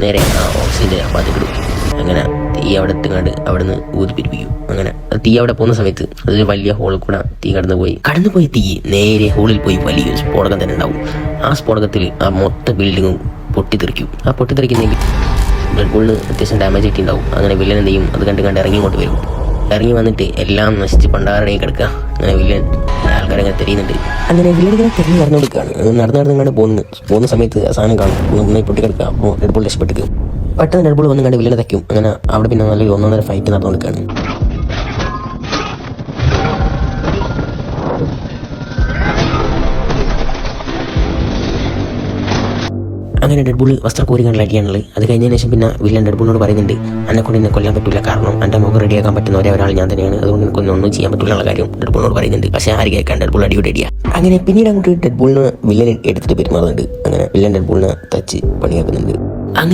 നേരെ ആ ഓക്സിജൻ്റെ ഭാഗത്തേക്ക് ഇടും. അങ്ങനെ തീ അവിടെ എത്തുകൊണ്ട് അവിടെ നിന്ന് ഊതിപ്പിരിപ്പിക്കും. അങ്ങനെ തീ അവിടെ പോകുന്ന സമയത്ത് അതൊരു വലിയ ഹോളിൽ കൂടെ തീ കടന്നുപോയി തീ നേരെ ഹോളിൽ പോയി വലിയൊരു സ്ഫോടകം തന്നെ ഉണ്ടാവും. ആ സ്ഫോടകത്തിൽ ആ മൊത്തം ബിൽഡിങ്ങും പൊട്ടിത്തെറിക്കും. ആ പൊട്ടിത്തെറിക്കുന്നെങ്കിൽ റെഡ് ബുള്ളിന് അത്യാവശ്യം ഡാമേജ് ആയിട്ടുണ്ടാവും. അങ്ങനെ വില്ലൻ എന്ത് ചെയ്യും, അത് കണ്ട് ഇറങ്ങിക്കൊണ്ട് വരും. ഇറങ്ങി വന്നിട്ട് എല്ലാം നശിച്ച് പണ്ടാറടങ്ങി കിടക്കുക. അങ്ങനെ വില്ലൻ ആൾക്കാരങ്ങനെ തെരിയുന്നുണ്ട്. അങ്ങനെ വില്ലൻ ഇങ്ങനെ തെരഞ്ഞു നടന്നു കൊടുക്കുകയാണ്. നടന്നിങ്ങാണ്ട് പോകുന്ന സമയത്ത് സാധനം കാണും, നന്നായി പൊട്ടിക്കിടക്കുക. അപ്പോൾ റെഡ് ബുൾ രക്ഷപ്പെട്ടിരിക്കും. പെട്ടെന്ന് റെഡ് ബുൾ വന്ന് കണ്ട് വില്ലനെ തയ്ക്കും. അങ്ങനെ അവിടെ പിന്നെ നല്ലൊരു 1.5 ഫൈറ്റ് നടന്നു കൊടുക്കുകയാണ്. അങ്ങനെ ഡെഡ് ബുൾ വസ്ത്രം കോരി കണ്ടുള്ള അടിയാണുള്ളത്. അത് കഴിഞ്ഞതിന് ശേഷം പിന്നെ വില്ലൻ ഡെഡ് ബുളിനോട് പറയുന്നുണ്ട്, എന്നെക്കൊണ്ട് എന്നെ കൊല്ലാൻ പറ്റില്ല, കാരണം എൻ്റെ മുഖം റെഡിയാക്കാൻ പറ്റുന്ന ഒരാൾ ഞാൻ തന്നെയാണ്, അതുകൊണ്ട് എനിക്കൊന്നും ചെയ്യാൻ പറ്റില്ല കാര്യം ഡെഡ് ബുളിനോട് പറയുന്നുണ്ട്. പക്ഷേ ആര് കേൾക്കാൻ, ഡെഡ് ബുൾ അടിയോടെ അടിയാണ്. അങ്ങനെ പിന്നീട് അങ്ങോട്ട് ഡെഡ് ബുളിന് വില്ലൻ എടുത്തിട്ട് പെരുമാറുന്നുണ്ട്. അങ്ങനെ വില്ലൻ ഡെഡ് ബുളിനെ തച്ച് പണിയാക്കുന്നുണ്ട്. അങ്ങനെ